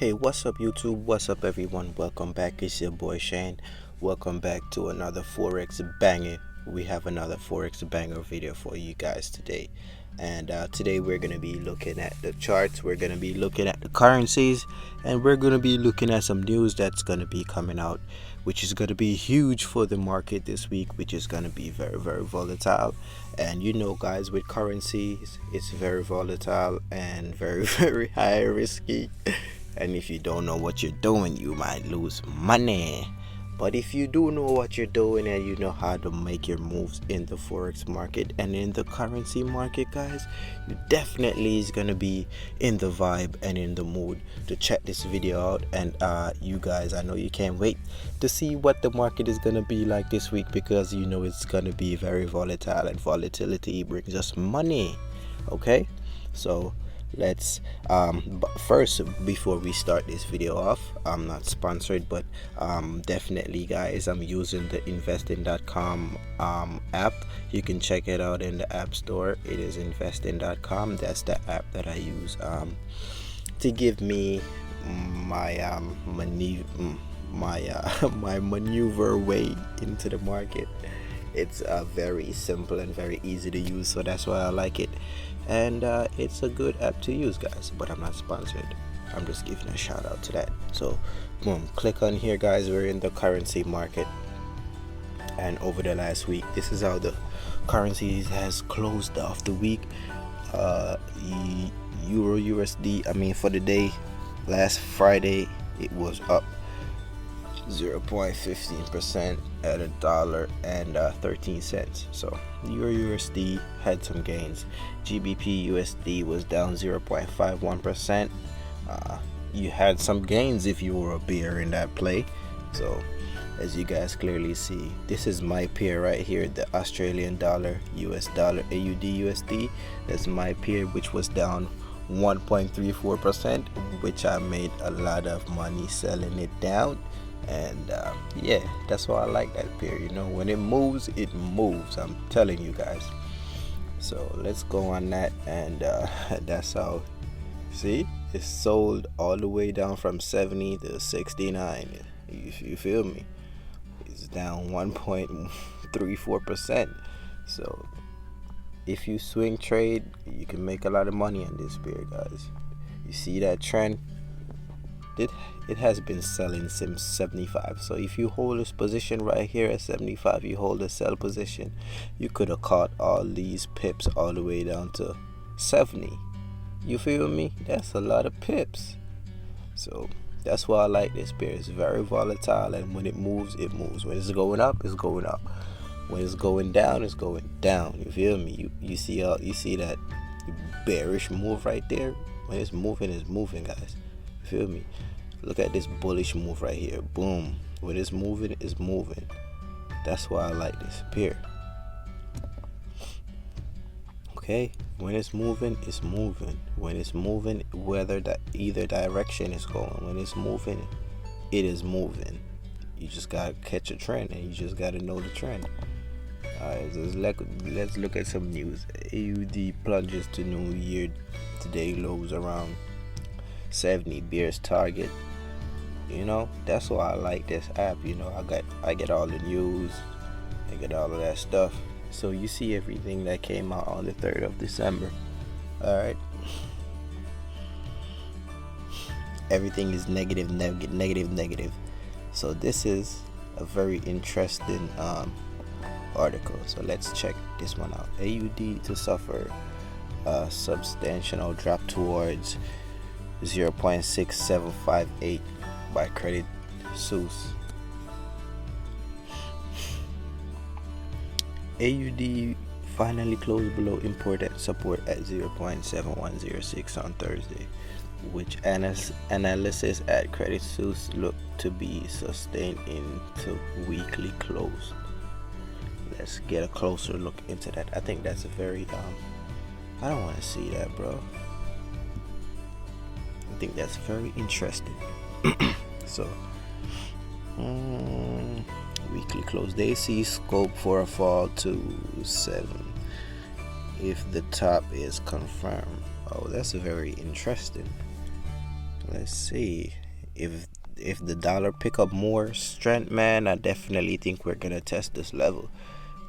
Hey, what's up, YouTube? What's up, everyone? Welcome back. It's your boy Shane. Welcome back to another Forex banger. We have another Forex banger video for you guys today. And today we're going to be looking at the charts, we're going to be looking at the currencies, and we're going to be looking at some news that's going to be coming out, which is going to be huge for the market this week, which is going to be very, very volatile. And you know, guys, with currencies, it's very volatile and very, very high risky. And if you don't know what you're doing, you might lose money. But if you do know what you're doing and you know how to make your moves in the forex market and in the currency market, guys, you definitely is gonna be in the vibe and in the mood to check this video out. And you guys, I know you can't wait to see what the market is gonna be like this week, because you know it's gonna be very volatile, and volatility brings us money. Okay, so let's but first, before we start this video off, I'm not sponsored, but definitely, guys, I'm using the investing.com app. You can check it out in the app store. It is investing.com. That's the app that I use to give me my my maneuver way into the market. It's very simple and very easy to use, so that's why I like it. And it's a good app to use, guys, but I'm not sponsored. I'm just giving a shout out to that. So boom, click on here, guys. We're in the currency market, and over the last week, this is how the currencies has closed off the week. Euro USD, I mean, for the day last Friday, it was up 0.15% at $1.13. So Euro USD had some gains. GBP USD was down 0.51%. You had some gains if you were a bear in that play. So as you guys clearly see, this is my pair right here, the Australian dollar, US dollar, AUD USD. That's my pair, which was down 1.34%, which I made a lot of money selling it down. And yeah, that's why I like that pair. You know, when it moves, I'm telling you guys. So let's go on that, and that's how, see, it's sold all the way down from 70 to 69. You feel me? It's down 1.34%. So if you swing trade, you can make a lot of money on this pair, guys. You see that trend? It has been selling since 75. So if you hold this position right here at 75, you hold a sell position, you could have caught all these pips all the way down to 70. You feel me? That's a lot of pips. So that's why I like this pair. It's very volatile, and when it moves, it moves. When it's going up, it's going up. When it's going down, it's going down. You feel me? You see that bearish move right there? When it's moving, guys. You feel me? Look at this bullish move right here. Boom. When it's moving, it's moving. That's why I like this pair. Okay, when it's moving, it's moving. When it's moving, whether that either direction is going, when it's moving, it is moving. You just gotta catch a trend, and you just gotta know the trend. Alright, let's look at some news. AUD plunges to new year today, lows around 70, bears target. You know, that's why I like this app. You know, I get all the news, I get all of that stuff. So you see everything that came out on the 3rd of December. Alright, everything is negative. So this is a very interesting article. So let's check this one out. AUD to suffer a substantial drop towards 0.6758 by Credit Suisse. AUD finally closed below important support at 0.7106 on Thursday, which analysis at Credit Suisse look to be sustained into weekly close. Let's get a closer look into that. I think that's a very I don't want to see that, bro. I think that's very interesting. So weekly close, they see scope for a fall to 7 if the top is confirmed. Oh, that's very interesting. Let's see if the dollar pick up more strength, man. I definitely think we're gonna test this level.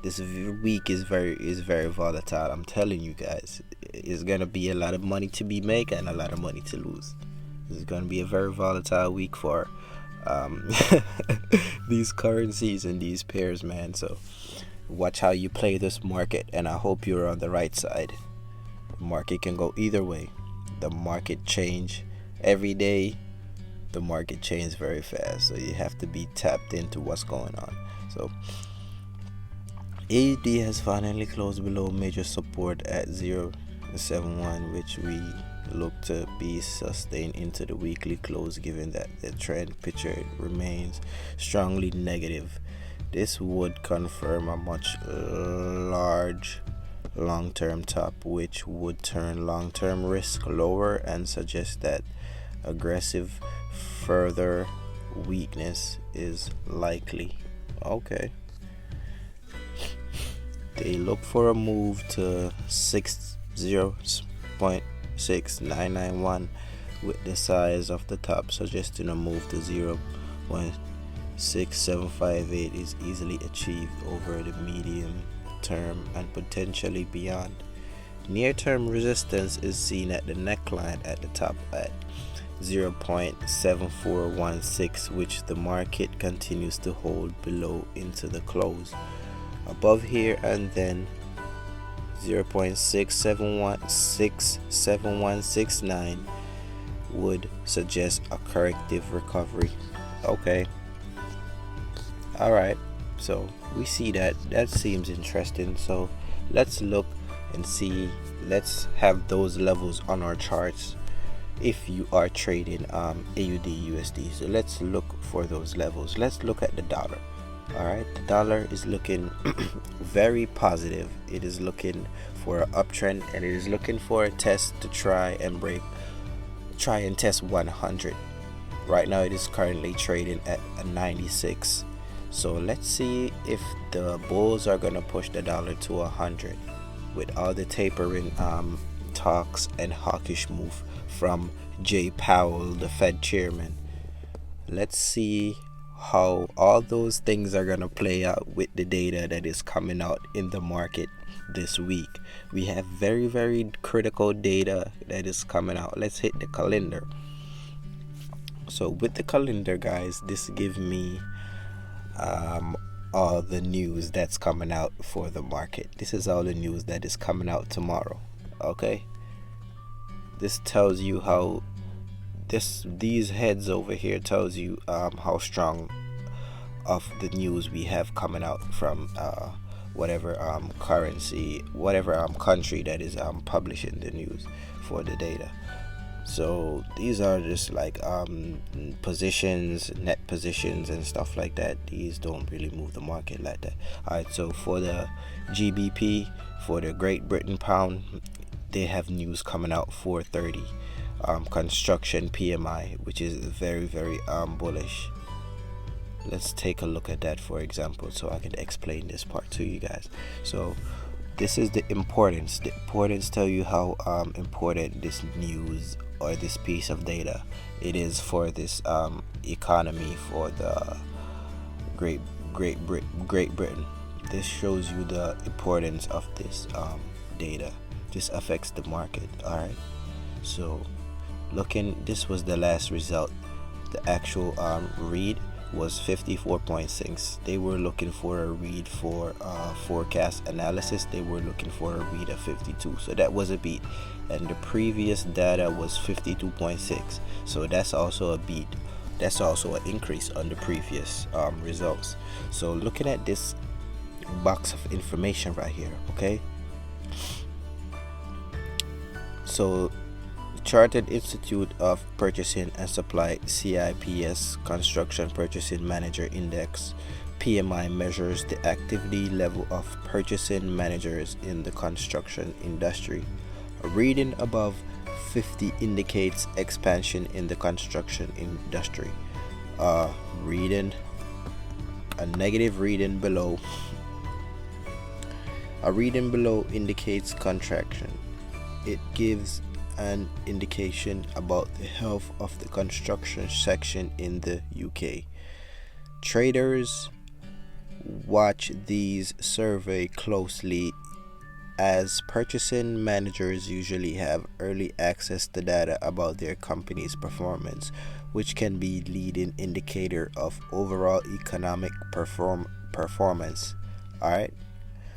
This week is very volatile. I'm telling you guys, it's gonna be a lot of money to be made and a lot of money to lose. This is gonna be a very volatile week for um, these currencies and these pairs, man. So watch how you play this market, and I hope you're on the right side. The market can go either way. The market change every day. The market changes very fast, so you have to be tapped into what's going on. So AUD has finally closed below major support at 0.71, which we look to be sustained into the weekly close, given that the trend picture remains strongly negative. This would confirm a much large long-term top, which would turn long-term risk lower and suggest that aggressive further weakness is likely. Okay. They look for a move to 60.6991 with the size of the top suggesting a move to 0.6758 is easily achieved over the medium term and potentially beyond. Near-term resistance is seen at the neckline at the top at 0.7416, which the market continues to hold below into the close. Above here and then 0.67169 would suggest a corrective recovery. Okay. All right. So we see that seems interesting. So let's look and see. Let's have those levels on our charts if you are trading AUD USD. So let's look for those levels. Let's look at the dollar. All right, the dollar is looking very positive. It is looking for an uptrend, and it is looking for a test to try and test 100. Right now it is currently trading at a 96. So let's see if the bulls are going to push the dollar to 100 with all the tapering talks and hawkish move from Jay Powell, the Fed chairman. Let's see how all those things are going to play out with the data that is coming out in the market this week. We have very, very critical data that is coming out. Let's hit the calendar. So with the calendar, guys, this gives me all the news that's coming out for the market. This is all the news that is coming out tomorrow. Okay, this tells you how these heads over here tells you how strong of the news we have coming out from whatever currency, whatever country that is publishing the news for the data. So these are just like positions, net positions and stuff like that. These don't really move the market like that. Alright, so for the GBP, for the Great Britain pound, they have news coming out 4:30. Construction PMI, which is very, very bullish. Let's take a look at that, for example, so I can explain this part to you guys. So this is the importance. The importance tell you how important this news or this piece of data it is for this economy, for the Great Britain. This shows you the importance of this data. This affects the market. All right. So this was the last result. The actual read was 54.6. They were looking for a read for forecast analysis. They were looking for a read of 52, so that was a beat. And the previous data was 52.6, so that's also a beat. That's also an increase on the previous results. So looking at this box of information right here, okay, so Chartered Institute of Purchasing and Supply CIPS Construction Purchasing Manager Index PMI measures the activity level of purchasing managers in the construction industry. A reading above 50 indicates expansion in the construction industry. A negative reading below indicates contraction. It gives an indication about the health of the construction section in the UK. Traders watch these survey closely as purchasing managers usually have early access to data about their company's performance, which can be leading indicator of overall economic performance. All right.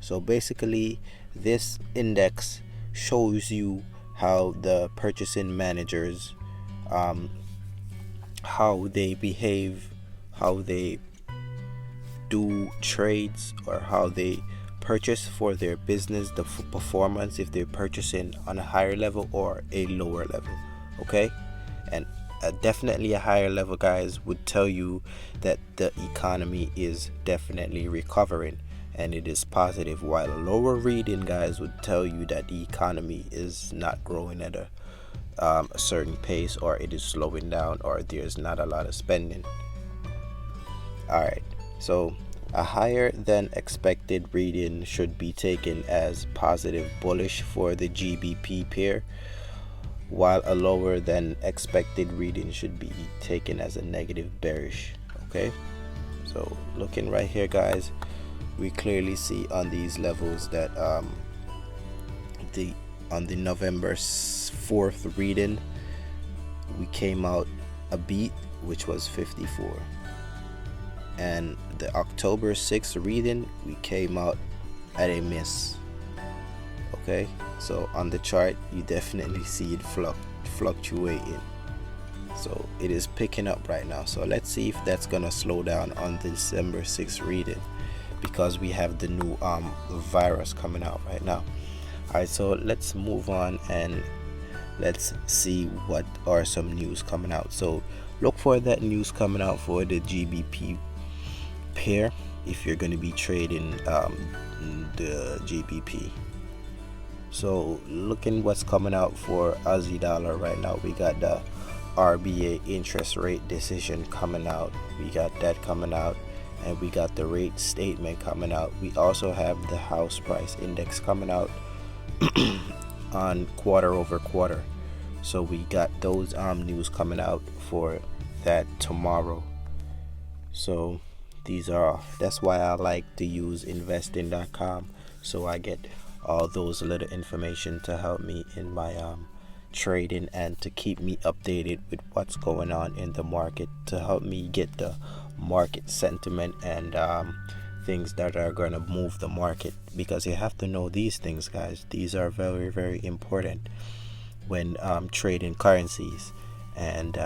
So basically, this index shows you how the purchasing managers, how they behave, how they do trades, or how they purchase for their business, the performance, if they're purchasing on a higher level or a lower level. Okay. And definitely a higher level, guys, would tell you that the economy is definitely recovering and it is positive, while a lower reading, guys, would tell you that the economy is not growing at a certain pace, or it is slowing down, or there's not a lot of spending. All right. So a higher than expected reading should be taken as positive bullish for the GBP pair, while a lower than expected reading should be taken as a negative bearish. Okay, so looking right here, guys, we clearly see on these levels that on the November 4th reading, we came out a beat, which was 54, and the October 6th reading, we came out at a miss. Okay, so on the chart you definitely see it fluctuating, so it is picking up right now. So let's see if that's gonna slow down on the December 6th reading, because we have the new virus coming out right now. All right, so let's move on and let's see what are some news coming out. So look for that news coming out for the GBP pair if you're going to be trading the GBP. So looking what's coming out for Aussie dollar right now, we got the RBA interest rate decision coming out. We got that coming out, and we got the rate statement coming out. We also have the house price index coming out on quarter over quarter. So we got those news coming out for that tomorrow. So that's why I like to use investing.com, so I get all those little information to help me in my trading and to keep me updated with what's going on in the market, to help me get the market sentiment and things that are going to move the market, because you have to know these things, guys. These are very, very important when trading currencies, and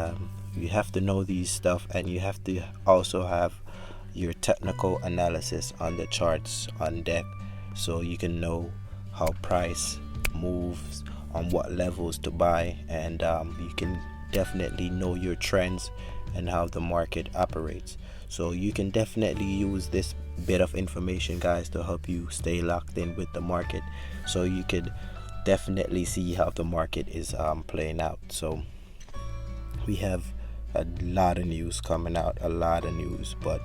you have to know these stuff, and you have to also have your technical analysis on the charts on deck, so you can know how price moves, on what levels to buy, and you can definitely know your trends and how the market operates. So you can definitely use this bit of information, guys, to help you stay locked in with the market, so you could definitely see how the market is playing out. So we have a lot of news coming out, but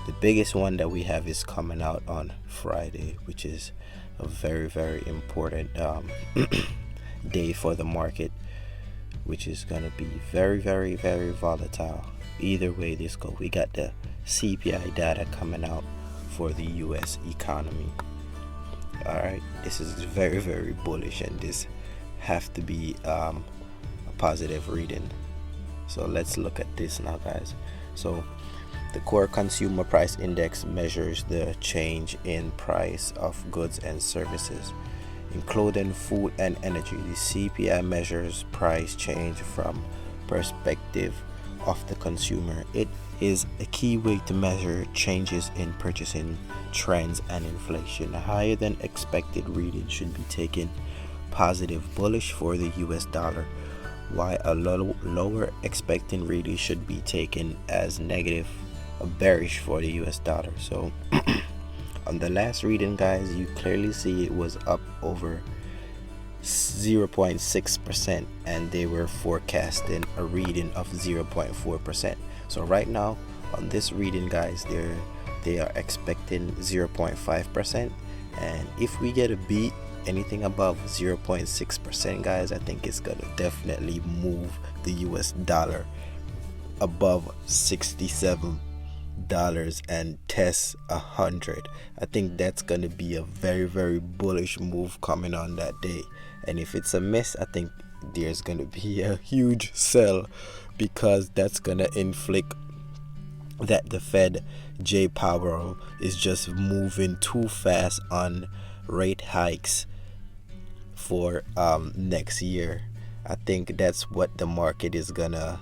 the biggest one that we have is coming out on Friday, which is a very, very important day for the market, which is going to be very, very, very volatile. Either way this go, we got the CPI data coming out for the US economy. All right, this is very, very bullish, and this have to be a positive reading. So let's look at this now, guys. So the core consumer price index measures the change in price of goods and services, including food and energy. The CPI measures price change from perspective of the consumer. It is a key way to measure changes in purchasing trends and inflation. A higher than expected reading should be taken positive bullish for the US dollar, while a lower expected reading should be taken as negative bearish for the US dollar. So on the last reading, guys, you clearly see it was up over 0.6%, and they were forecasting a reading of 0.4%. So right now on this reading, guys, they are expecting 0.5%, and if we get a beat anything above 0.6%, guys, I think it's gonna definitely move the US dollar above $67 and test 100. I think that's gonna be a very bullish move coming on that day. And if it's a miss, I think there's gonna be a huge sell, because that's gonna inflict that the Fed J Powell is just moving too fast on rate hikes for next year. I think that's what the market is gonna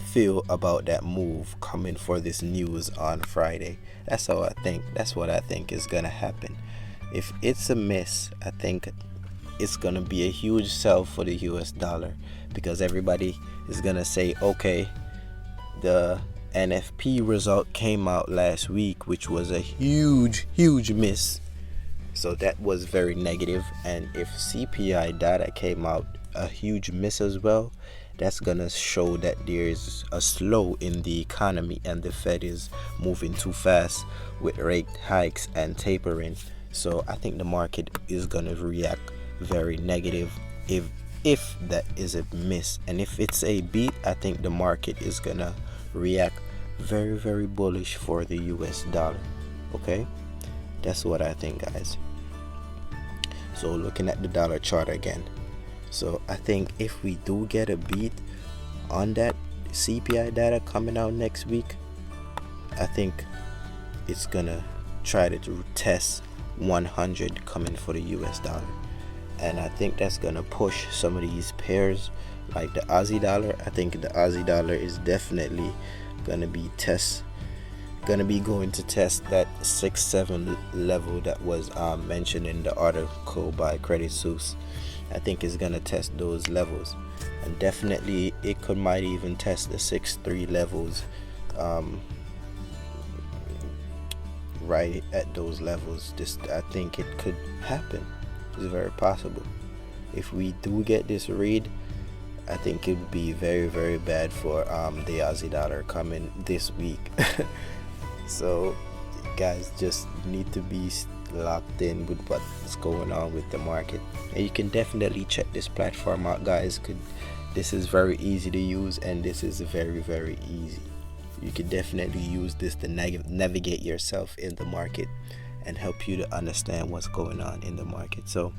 feel about that move coming for this news on Friday. That's how I think. That's what I think is gonna happen. If it's a miss, I think it's gonna be a huge sell for the US dollar, because everybody is gonna say, okay, the NFP result came out last week, which was a huge miss. So that was very negative. And if CPI data came out a huge miss as well, that's gonna show that there's a slow in the economy and the Fed is moving too fast with rate hikes and tapering. So I think the market is gonna react very negative if that is a miss. And if it's a beat, I think the market is gonna react very bullish for the US dollar. Okay, that's what I think, guys. So looking at the dollar chart again, so I think if we do get a beat on that CPI data coming out next week, I think it's gonna try to test 100 coming for the US dollar. And I think that's gonna push some of these pairs like the Aussie dollar. I think the Aussie dollar is definitely gonna be going to test that 6-7 level that was mentioned in the article by Credit Suisse. I think it's gonna test those levels, and definitely it might even test the 6-3 levels right at those levels. I think it could happen. It's very possible. If we do get this read, I think it would be very bad for the Aussie dollar coming this week. So guys, just need to be locked in with what's going on with the market. And you can definitely check this platform out, guys. This is very easy to use, and this is very easy. You can definitely use this to navigate yourself in the market and help you to understand what's going on in the market. So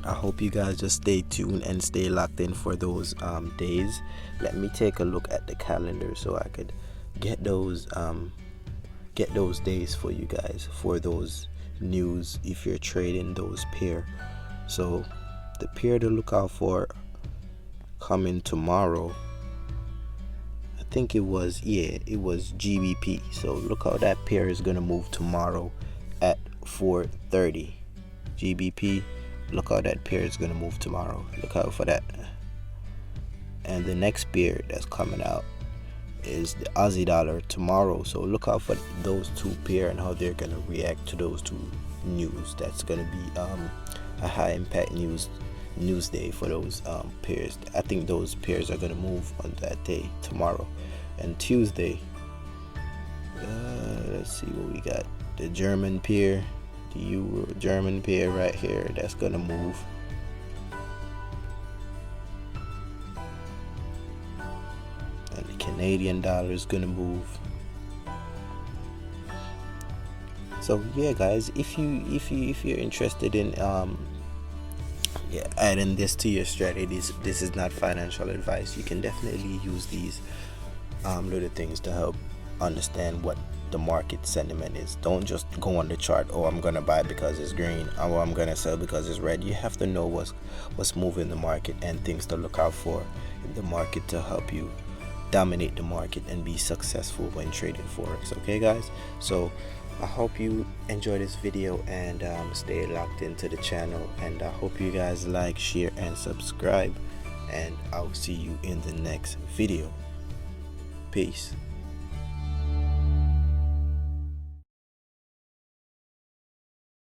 I hope you guys just stay tuned and stay locked in for those days. Let me take a look at the calendar so I could get those days for you guys, for those news if you're trading those pair. So the pair to look out for coming tomorrow, I think it was GBP. So look how that pair is gonna move tomorrow at 4:30. GBP, look how that pair is gonna move tomorrow. Look out for that. And the next pair that's coming out is the Aussie dollar tomorrow. So look out for those two pair and how they're gonna react to those two news. That's gonna be a high impact news day for those pairs. I think those pairs are gonna move on that day, tomorrow. And Tuesday, let's see what we got. The German pair, the Euro German pair right here, that's gonna move. And the Canadian dollar is gonna move. So yeah, guys, if you're interested in adding this to your strategies, this is not financial advice. You can definitely use these little things to help understand what the market sentiment is. Don't just go on the chart, oh, I'm gonna buy because it's green, or I'm gonna sell because it's red. You have to know what's moving the market and things to look out for in the market to help you dominate the market and be successful when trading Forex. Okay, guys, so I hope you enjoy this video and stay locked into the channel, and I hope you guys like, share, and subscribe, and I'll see you in the next video. Peace.